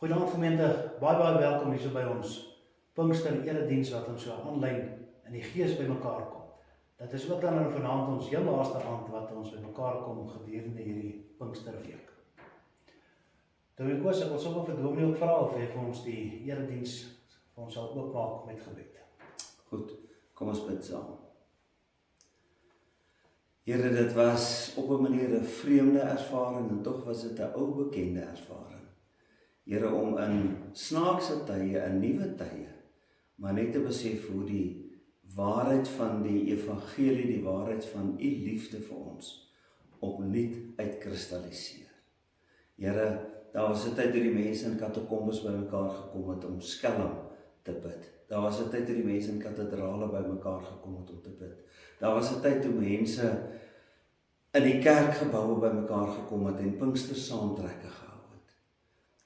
Goeienaand gemeente, baie welkom hier so by ons Pinkster erediens wat ons so aanlyn in die gees by mekaar kom. Dit is ook dan vanaand ons heel laaste aand wat ons by mekaar kom gedurende hierdie Pinksterweek. Dominee Koos, ek wil sommer vir Dominee ook vra of hy vir ons die erediens vir ons sal oopmaak met gebed. Goed, kom ons bid saam. Here, dit was op 'n manier 'n vreemde ervaring en tog was dit 'n ou bekende ervaring. Here, om in snaakse tye, in nuwe tye, maar net te besef hoe die waarheid van die evangelie, die waarheid van u liefde vir ons, opnuut uitkristalliseer. Here, daar was 'n tyd toe die mense in katakombes by mekaar gekom het om skelm te bid. Daar was 'n tyd toe die mense in katedrale by mekaar gekom het om te bid. Daar was 'n tyd toe mense in die kerkgeboue by mekaar gekom het en Pinkster saamtrekke gehou het.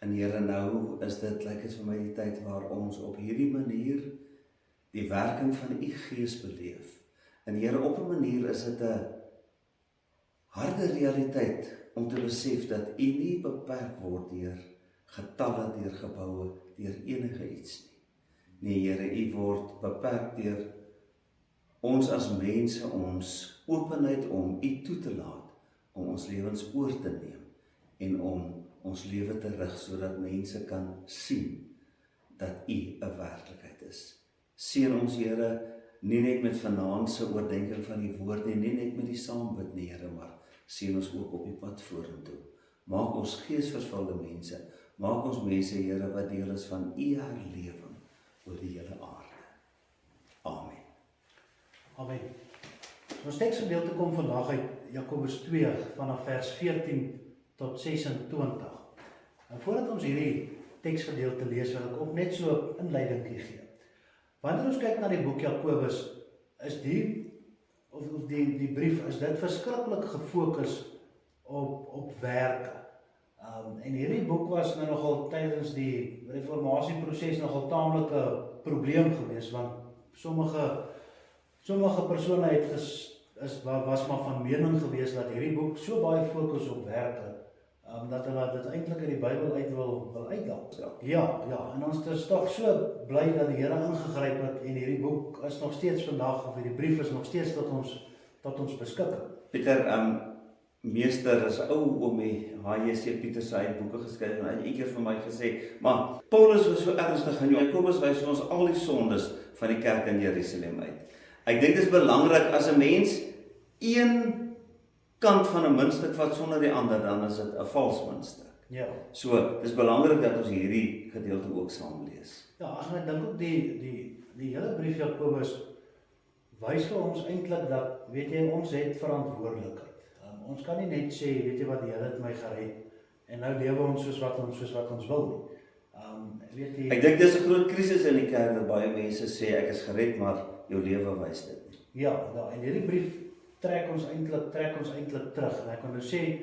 En Here, nou is dit, lyk dit vir my, die tyd waar ons op hierdie manier die werking van u Gees beleef. En Here, op 'n manier is dit 'n harde realiteit om te besef dat u nie beperk word deur getalle, deur geboue, deur enige iets nie. Nee, Here, u word beperk deur ons as mense, ons openheid om u toe te laat, om ons lewens oor te neem en om ons lewe te rig, sodat mense kan sien dat u 'n werklikheid is. Seën ons, Here, nie net met vanaand se oordeenking van die woord nie net met die saambid nie, Here, maar seën ons ook op die pad vorentoe. Maak ons geesvervulde mense, maak ons mense, Here, wat deel is van u herlewing oor die hele aarde. Amen. Amen. Ons teksgedeelte kom vandag uit Jakobus 2 vanaf vers 14 tot 26. En voordat ons hierdie teksgedeelte lees, wil ek ook net so 'n inleiding gee. Wanneer ons kyk na die boek Jakobus, is die brief, is dit verskriklik gefokus op werke. En hierdie boek was nou nogal tydens die reformasieproses nogal taamlik 'n probleem geweest, want sommige persone was maar van mening geweest dat hierdie boek so baie fokus op werke, dat hulle dit eintlik in die Bybel uit wil uithaal. Ja, en ons is tog so bly dat die Here ingegryp het en hierdie boek is nog steeds vandag, of hierdie brief is nog steeds tot ons beskikking. Pieter, meester is ou oomie H.J.C. Pieter, hy het boeke geskryf en hy het 'n keer vir my gesê, maar Paulus was so ernstig en Jakobus wys vir ons al die sondes van die kerk in Jerusalem uit. Ek dink dit is belangrik as 'n mens een kant van 'n muntstuk vat sonder die ander, dan is dit 'n vals muntstuk. Ja. So, dis belangrik dat ons hierdie gedeelte ook saam lees. Ja, en ek dink ook die hele brief Jakobus wys vir ons eintlik dat, weet jy, ons het verantwoordelikheid. Ons kan nie net sê, weet jy wat, die Here het my gered en nou lewe ons soos wat ons wil nie. Weet jy, Ek dink dis 'n groot krisis in die kerk dat baie mense sê ek is gered, maar jou lewe wys dit nie. Ja, en hierdie brief trek ons eintlik terug. En ek kan nou sê,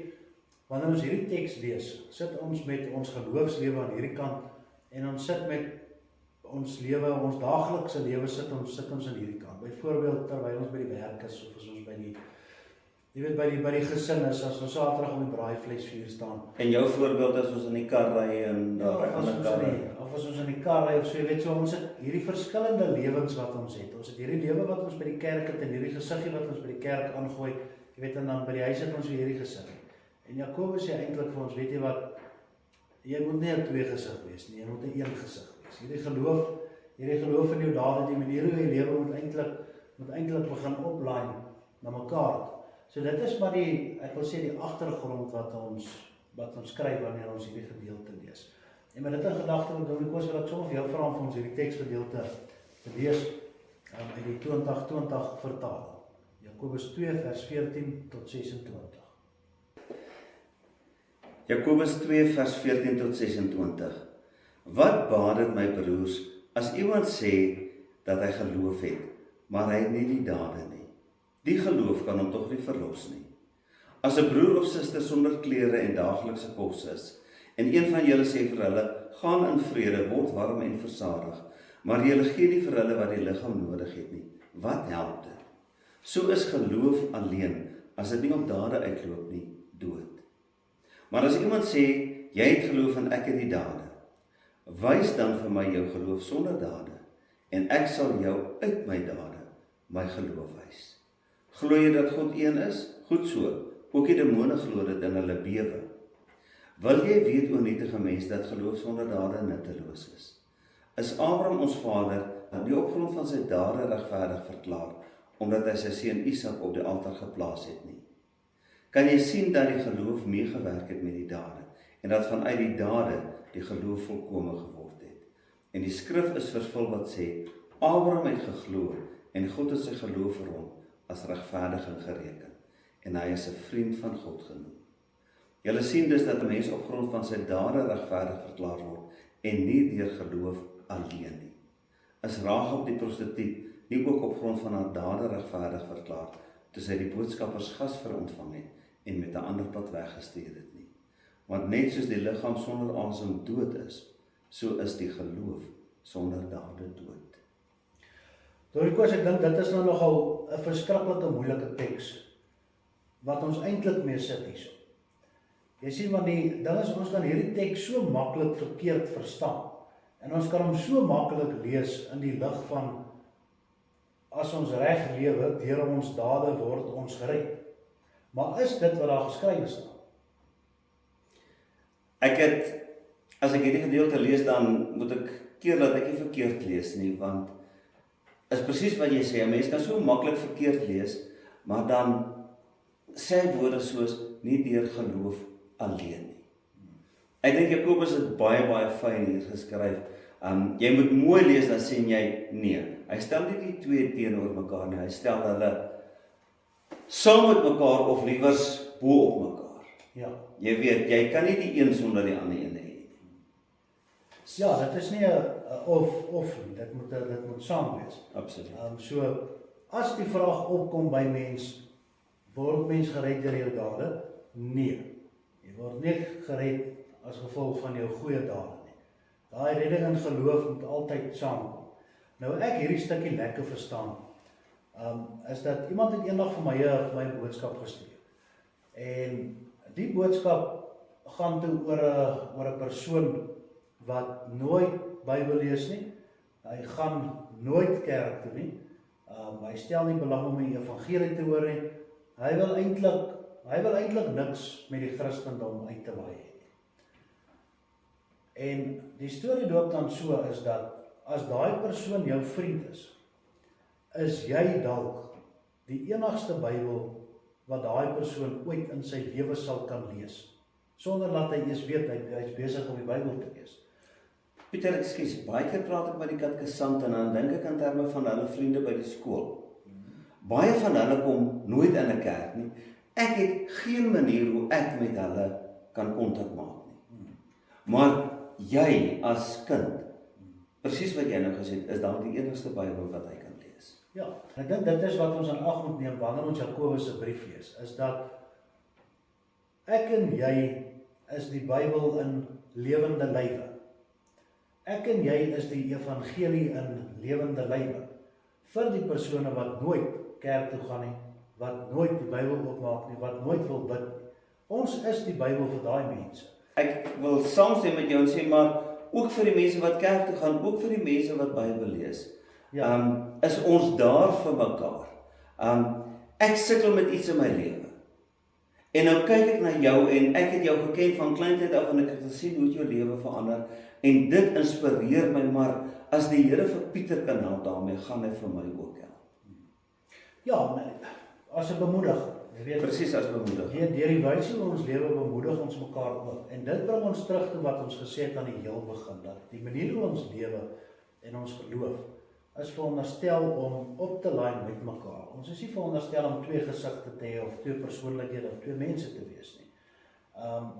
wanneer ons hierdie teks lees, sit ons met ons geloofslewe aan hierdie kant en ons sit met ons lewe, ons daaglikse lewe sit ons aan hierdie kant. Byvoorbeeld terwyl ons by die werk is, of as ons by die gesin is, as ons Saterdag om die braaivleisvuur staan. En jou voorbeeld is ons in die kar ry en daar by ander karre. Of as ons in die kar ry of so, jy weet, so ons het hierdie verskillende lewens wat ons het. Ons het hierdie lewe wat ons by die kerk het en hierdie gesiggie wat ons by die kerk aangooi, jy weet, en dan by die huis het ons weer hierdie gesiggie. En Jakobus sê eintlik vir ons, weet jy wat, jy moet nie 'n twee gesig wees nie, jy moet 'n een gesig wees. Hierdie geloof in jou dade, die manier hoe jy lewe moet eintlik begin oplaai na mekaar. So dit is maar ek wil sê die agtergrond wat ons skryf wanneer ons hierdie gedeelte lees. En met dit in gedagte, Dominee Koos, wil ek sommer vir jou vra om vir ons hierdie teksgedeelte te lees uit die 2020 vertaling. Jakobus 2 vers 14 tot 26. Jakobus 2 vers 14 tot 26. Wat baat dit my broers, as iemand sê dat hy geloof het, maar hy het nie die dade nie. Die geloof kan hom tog nie verlos nie. As 'n broer of suster sonder klere en daaglikse kos is, en een van julle sê vir hulle, gaan in vrede, word warm en versadig, maar julle gee nie vir hulle wat die liggaam nodig het nie, wat help dit? So is geloof alleen, as dit nie op dade uitloop nie, dood. Maar as iemand sê, jy het geloof en ek het die dade, Wys dan vir my jou geloof sonder dade, en ek sal jou uit my dade my geloof wys. Glo jy dat God een is? Goed so, ook die demone glo dit in hulle bewe. Wil jy weet, o nietige mens, dat geloof sonder dade nutteloos is? Is Abraham ons vader nie op grond van sy dade regverdig verklaar, omdat hy sy seun Isak op die altaar geplaas het nie? Kan jy sien dat die geloof meegewerk het met die dade, en dat vanuit die dade die geloof volkome geword het? En die skrif is vervul wat sê, Abraham het geglo, en God het sy geloof vir hom as regverdiging gereken, en hy is 'n vriend van God genoem. Julle sien dus dat 'n mens op grond van sy dade regverdig verklaar word, en nie deur geloof alleen nie. Is Rahab die prostituut nie ook op grond van haar dade regverdig verklaar, toe sy die boodskappers gasvry ontvang het, en met 'n ander pad weggestuur het nie? Want net soos die liggaam sonder asem dood is, so is die geloof sonder dade dood. Dorikos, ek dink dit is nou nogal 'n verskriklike moeilike teks, wat ons eintlik mee sit hierso. Jy sien, want die ding is, ons kan hierdie teks so maklik verkeerd verstaan, en ons kan hom so maklik lees in die lig van, as ons reg lewe, deur ons dade word ons gered. Maar is dit wat daar geskrywe staan? As ek hierdie gedeelte lees, dan moet ek keer dat ek nie verkeerd lees nie, want is presies wat jy sê, 'n mens kan so maklik verkeerd lees, maar dan sê hy woorde soos, nie deur geloof alleen nie. Ek dink Jakobus het baie fyn hier geskryf. Jy moet mooi lees, dan sien jy, nee, hy stel nie die twee teenoor mekaar nie, hy stel hulle saam met mekaar, of liewers bo op mekaar. Ja. Jy weet, jy kan nie die een sonder die ander ene hê nie. Ja, dit is nie 'n of nie, dit moet saam wees. Absoluut. So, as die vraag opkom by mens, word mens gered deur jou dade? Nee. Jy word nie gered as gevolg van jou goeie dade nie. Daai redding en geloof moet altyd saamkom. Nou ek hierdie stukkie lekker verstaan, is dat iemand het eendag vir my 'n boodskap gestuur. En die boodskap gaan toe oor 'n persoon wat nooit Bybel lees nie. Hy gaan nooit kerk toe nie. Hy stel nie belang om die evangelie te hoor nie. Hy wil eintlik niks met die Christendom uit te waai hê. En die storie loop dan so is dat as daai persoon jou vriend is jy dalk die enigste Bybel wat daai persoon ooit in sy lewe sal kan lees, sonder dat hy eers weet hy is besig om die Bybel te lees. Pieter, ekskuus, baie keer praat ek met die katekisant en dan dink ek in terme van hulle vriende by die skool. Baie van hulle kom nooit in 'n kerk nie. Ek het geen manier hoe ek met hulle kan kontak maak nie. Maar jy as kind, presies wat jy nou gesê het, is dalk die enigste Bybel wat hy kan lees. Ja, ek dink dit is wat ons aan ag moet neem wanneer ons Jakobus se brief lees, is dat ek en jy is die Bybel in lewende lywe. Ek en jy is die evangelie in lewende lywe vir die persone wat nooit kerk toe gaan nie, wat nooit die Bybel oopmaak nie, wat nooit wil bid. Ons is die Bybel vir daai mense. Ek wil saamstem met jou en sê, maar ook vir die mense wat kerk toe gaan, ook vir die mense wat Bybel lees, is ons daar vir mekaar. Ek sukkel met iets in my lewe. En nou kyk ek na jou en ek het jou geken van kleintyd af en ek het gesien hoe jou lewe verander en dit inspireer my, maar as die Here vir Pieter kan help daarmee, gaan hy vir my ook help. Ja, as 'n bemoediger. Jy weet, presies as bemoediger. Deur die wyse hoe ons lewe bemoedig ons mekaar ook. En dit bring ons terug tot wat ons gesê het aan die heel begin, dat die manier hoe ons lewe en ons geloof is veronderstel om op te lyn met mekaar. Ons is nie veronderstel om twee gesigte te hê of twee persoonlikhede of twee mense te wees nie.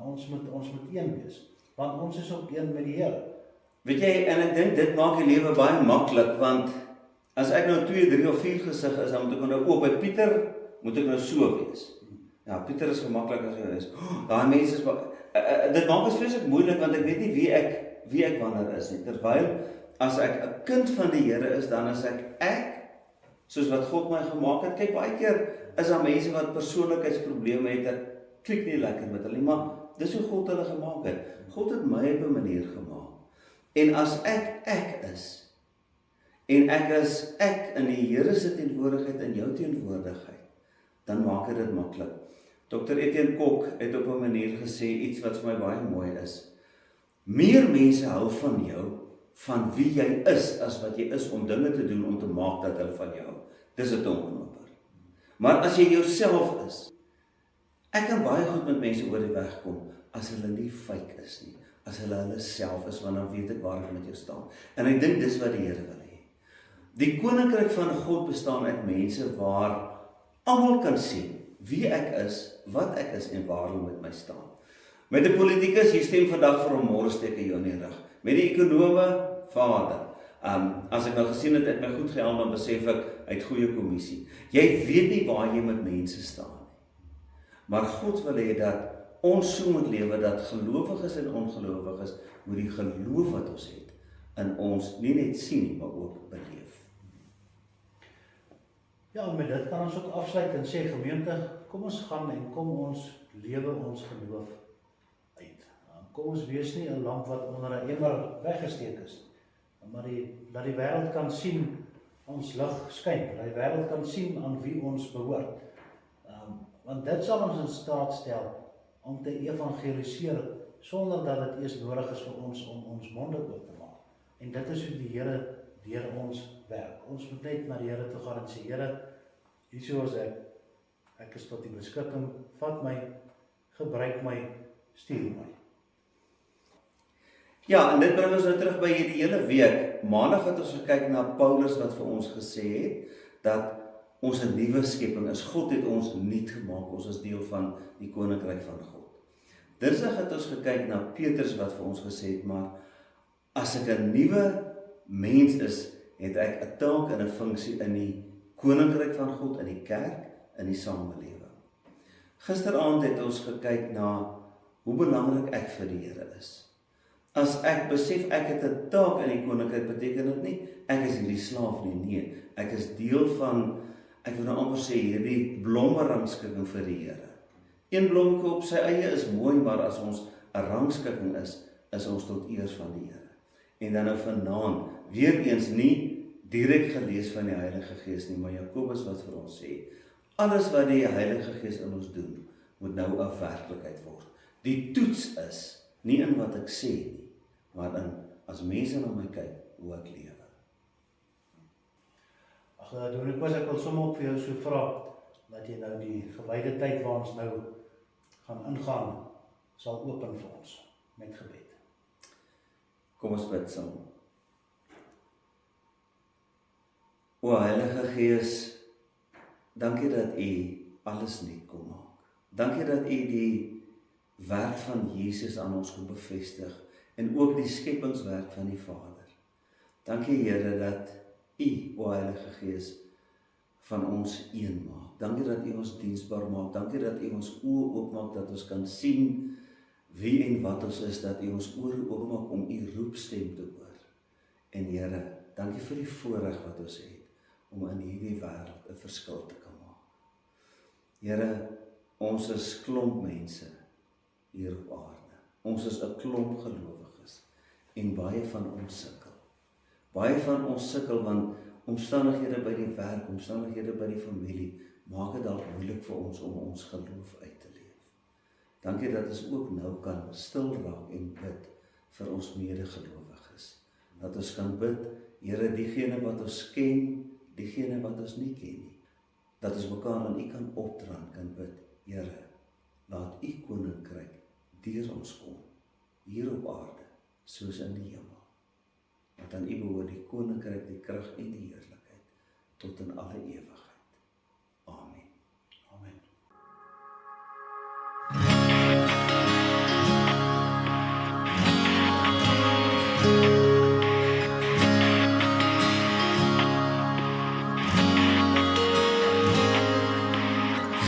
Ons moet een wees, want ons is op een met die Here. Weet jy, en ek dink dit maak die lewe baie maklik, want as ek nou 2, 3 of 4 gesig is, dan moet ek nou ook by Pieter moet ek nou so wees. Ja, Pieter is gemaklik as hy is. Daai mense is dit maak dit vreeslik moeilik, want ek weet nie wie ek wanneer is nie. Terwyl as ek 'n kind van die Here is, dan is ek soos wat God my gemaak het. Kyk, baie keer is daar mense wat persoonlikheidsprobleme het, ek klik nie lekker met hulle, maar dis hoe God hulle gemaak het. God het my op 'n manier gemaak. En as ek is, en ek is ek in die Here se teenwoordigheid en jou teenwoordigheid, dan maak dit maklik. Dr. Etienne Kok het op 'n manier gesê iets wat vir my baie mooi is. Meer mense hou van jou, van wie jy is, as wat jy is om dinge te doen om te maak dat hulle van jou hou. Dis 'n tongknoper. Maar as jy jouself is, ek kan baie goed met mense oor die weg kom, as hulle nie fake is nie, as hulle self is, want dan weet ek waar ek met jou staan. En ek dink dis wat die Here wil hê. Die koninkryk van God bestaan uit mense waar almal kan sien wie ek is, wat ek is en waar hulle met my staan. Met 'n politikus, jy stem vandag vir hom, môre steek hy jou in die rug. Met die ekonome, Vader. As ek nou gesien het, het my goed gehelp, dan besef ek, hy het goeie kommissie. Jy weet nie waar jy met mense staan nie. Maar God wil hê dat ons so moet lewe, dat gelowiges en ongelowiges moet die geloof wat ons het, in ons nie net sien nie, maar ook beleef. Ja, met dit kan ons ook afsluit en sê, gemeente, kom ons gaan en kom ons lewe ons geloof uit. Kom ons wees nie 'n lamp wat onder 'n emmer weggesteek is, maar dat die wêreld kan sien ons lig skyn, dat die wêreld kan sien aan wie ons behoort. Want dit sal ons in staat stel om te evangeliseer, sonder dat dit eers nodig is vir ons om ons monde oop te maak. En dit is hoe die Here deur ons werk. Ons moet net na die Here toe gaan en sê, Here, hierso is ek is tot die beskikking, vat my, gebruik my, stuur my. Ja, en dit bring ons nou terug by hierdie hele week. Maandag het ons gekyk na Paulus wat vir ons gesê het, dat ons 'n nuwe skepping is. God het ons nuut gemaak, ons is deel van die koninkryk van God. Dinsdag het ons gekyk na Petrus wat vir ons gesê het, maar as ek 'n nuwe mens is, het ek 'n taak en 'n funksie in die koninkryk van God, in die kerk, in die samelewing. Gisteraand het ons gekyk na hoe belangrik ek vir die Here is. As ek besef ek het 'n taak in die koninkryk, beteken dit nie ek is hierdie slaaf nie. Nee, ek is deel van, ek wil nou amper sê, hierdie blomme rangskikking vir die Here. Een blommetjie op sy eie is mooi, maar as ons 'n rangskikking is ons tot eer van die Here. En dan nou vanaand, weer eens nie direk gelees van die Heilige Gees nie, maar Jakobus wat vir ons sê, alles wat die Heilige Gees in ons doen, moet nou 'n werklikheid word. Die toets is nie in wat ek sê nie, maar in, as mense na my kyk, hoe ek lewe. Dominee, ek wil sommer ook vir jou so vra, dat jy nou die gewyde tyd waar ons nou gaan ingaan, sal open vir ons, met gebed. Kom ons bid saam. O Heilige Gees, dankie dat U alles nuut kom maak. Dankie dat U die werk van Jesus aan ons kom bevestig, en ook die skepingswerk van die Vader. Dankie Here dat U, o Heilige Gees, van ons een maak. Dankie dat U ons diensbaar maak. Dankie dat U ons oë oopmaak, dat ons kan sien wie en wat ons is, dat U ons ore oopmaak om U roepstem te hoor. En Here, dankie vir die voorreg wat ons het, om in hierdie wêreld 'n verskil te kan maak. Here, ons is klomp mense hier op aarde. Ons is 'n klomp gelowiges, en baie van ons sukkel. Baie van ons sukkel want omstandighede by die werk, omstandighede by die familie, maak dit dalk moeilik vir ons om ons geloof uit te leef. Dankie dat ons ook nou kan stil raak en bid vir ons medegelowiges. Dat ons kan bid, Here, diegene wat ons ken, diegene wat ons nie ken nie. Dat ons mekaar aan U kan opdra en kan bid, Here, laat U koninkryk deur ons kom, hier op aarde, soos in die hemel. Want aan U behoort die koninkryk, die krag en die heerlikheid, tot in alle ewigheid. Amen. Amen.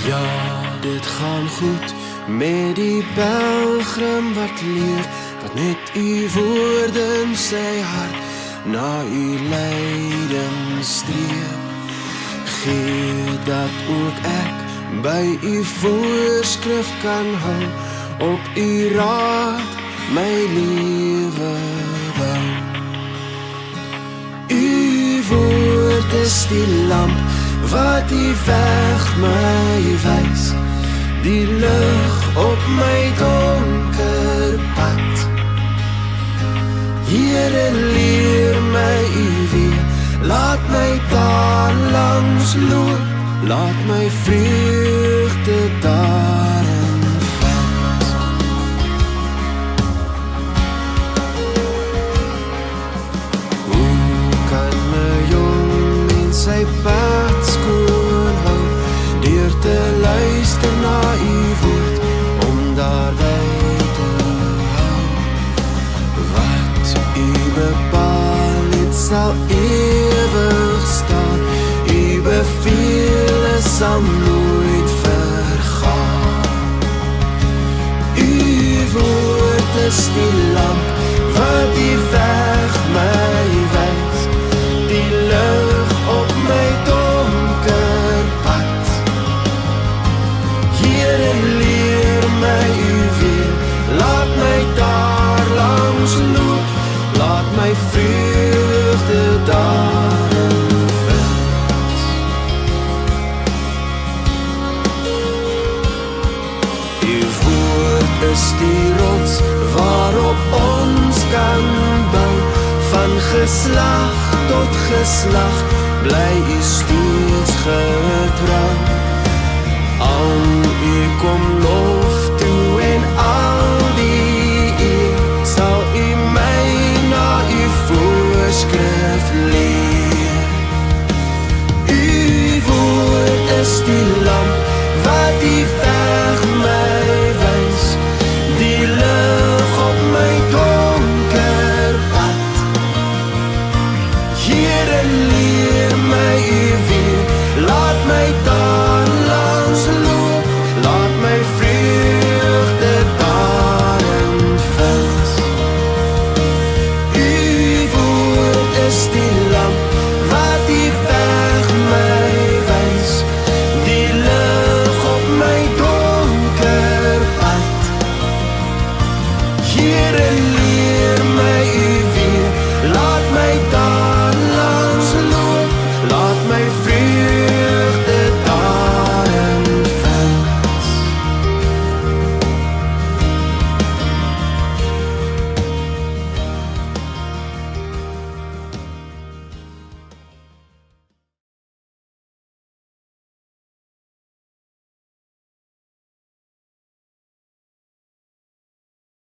Ja, dit gaan goed met die pelgrim wat leef, wat met U woorde in sy hart na U lyding streef. Gee dat ook ek by U voorskrif kan hou, op U raad my lewe bou. woord is die lamp wat die weg my wys, die lig op my donker pad. Here, leer my U weer, laat my daar langs loop, laat my vreugde daarin vind. Hoe kan my jong mens sy pad skoon hou, deur te luister na U woord, om daarby te hou. Wat U bepaal het sal ewig staan, U beveel sal nooit vergaan. U woord is die lamp wat die weg my wys, die lig op my donker pad. Here, leer my U weer, laat my daar langs loop, laat my vreugde daarin vind. U woord is die rots waarop ons kan bou, van geslag tot geslag bly U steeds getrou. Al U kom lof toe en al die eer, sal U my na U voorskrif leer. U woord is die lamp wat die weg my